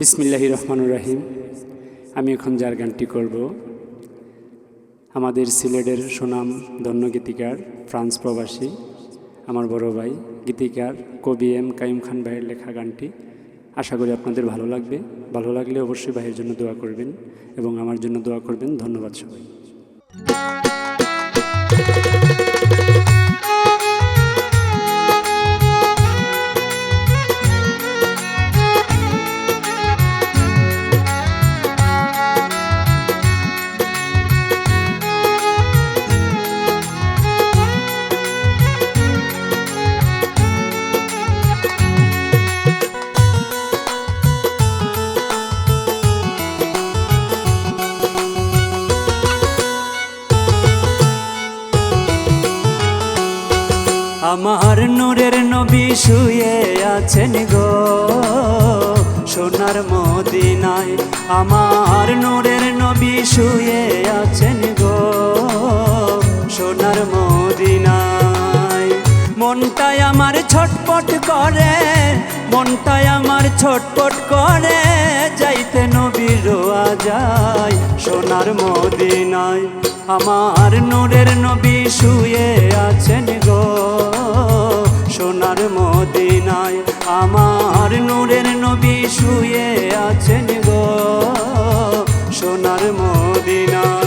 বিসমিল্লাহির রহমানির রহিম। আমি এখন যার গানটি করব আমাদের সিলেটের সুনাম ধন্য গীতিকার ফ্রান্স প্রবাসী আমার বড় ভাই গীতিকার কবি এম কাইম খান ভাইয়ের লেখা গানটি। আশা করি আপনাদের ভালো লাগবে। ভালো লাগলে অবশ্যই ভাইয়ের জন্য দোয়া করবেন এবং আমার জন্য দোয়া করবেন। ধন্যবাদ সবাই। আমার নূরের নবী শুয়ে আছেন গো সোনার মদিনায়। আমার নূরের নবী শুয়ে আছেন গো সোনার মদিনায়। মনটাই আমার ছটপট করে, মনটাই আমার ছটপট করে, যাইতে নবীর রোয়া যায় সোনার মদিনায়। আমার নূরের নবী শুয়ে আছেন গো সোনার মদিনায়। আমার নূরের নবী শুয়ে আছেন গো সোনার মদিনায়।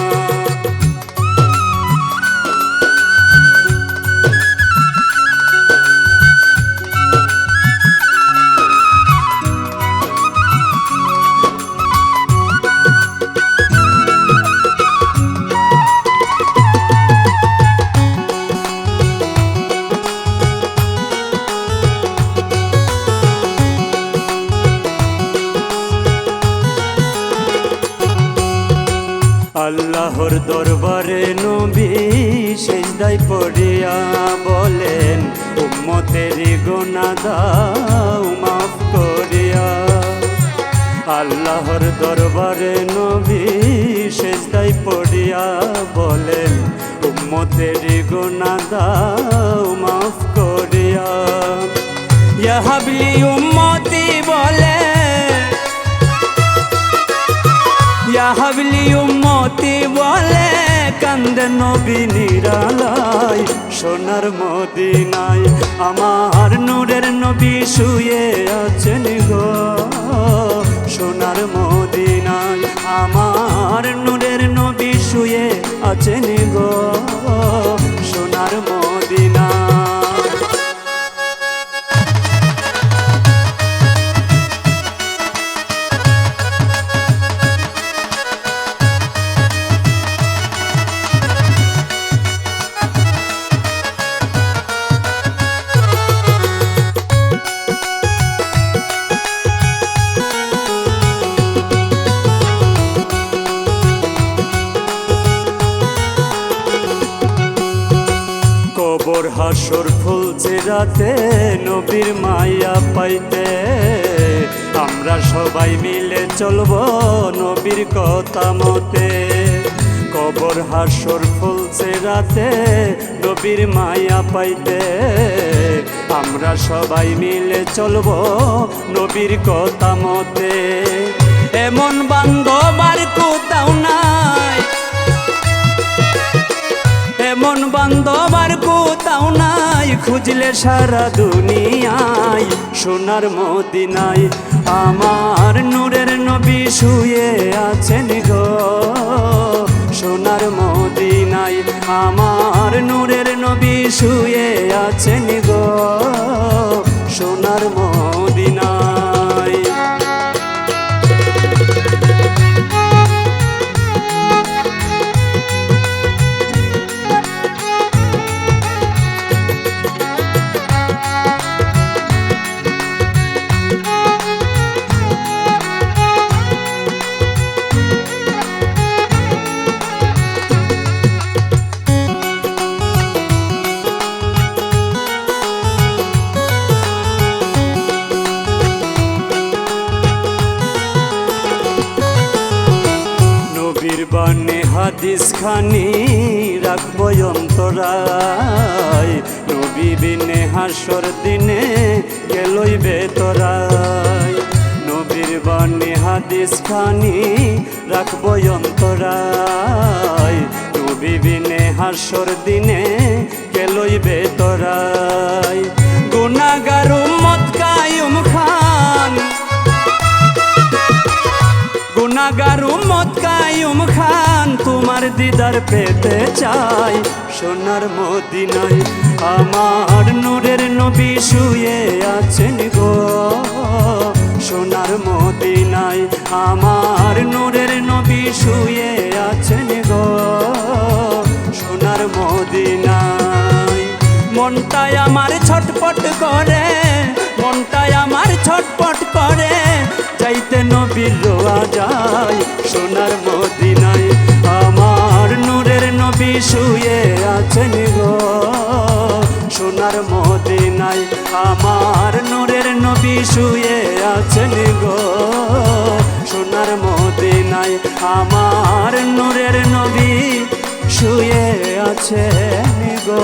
আল্লাহর দরবারে নবী সেজদায় পড়িয়া বলেন, উম্মতের গুনাহ দাও মাফ করিয়া। আল্লাহর দরবারে নবী সেজদায় পড়িয়া বলেন, উম্মতের গুনাহ দাও মাফ করিয়া। ইয়া হাবলি উম্মতি বলে, ইয়া হাবলি উম্মতি বলে, কান্দে নবী নিরালায় সোনার মদিনায়। আমার নূরের নবী শুয়ে আছেন গো সোনার মদিনায়। আমার নূরের নবী শুয়ে আছেন গো সোনার মদিনায়। কবর হাসর ফুলছে রাতে নবীর মায়া পাইতে, আমরা সবাই মিলে চলবো নবীর কথা মতে। কবর হাসর ফুলছে রাতে নবীর মায়া পাইতে, আমরা সবাই মিলে চলবো নবীর কথা মতে। এমন বান্ধব আর কোথাও নাই, এমন বান্ধব আর কোথাও নাই, খুঁজলে সারা দুনিয়ায় সোনার মদিনায়। আমার নূরের নবী শুয়ে আছেন গো সোনার মদিনায়। আমার নূরের নবী শুয়ে আছেন গো সোনার মদিনায়। বানে হাদিস খানি রাখবো অন্তরায়, নবী বিনে হাসর দিনে গেলইবে তোরাই। নবীর জীবনে হাদিস খানি রাখবো অন্তরায়, নবী বিনে হাসর দিনে কে লইবে তোরাই। গুনাহগার উম্মত কাইয়ুম খান, গুনাহগার উম্মত কাইয়ুম খান, তোমার দিদার পেতে চাই সোনার মদিনায়। আমার নূরের নবী শুয়ে আছেন গো সোনার মদিনায়, আমার নূরের নবী শুয়ে আছেন গো সোনার মদিনায়। মনটাই আমার ছটপট করে, মনটাই আমার ছটপট করে, যাইতে নবীর রোয়া যায় সোনার মদিনায়। আমার নূরের নবী শুয়ে আছেন গো সোনার মদিনায়, আমার নূরের নবী শুয়ে আছেন গো সোনার মদিনায়, আমার নূরের নবী শুয়ে আছেন গো।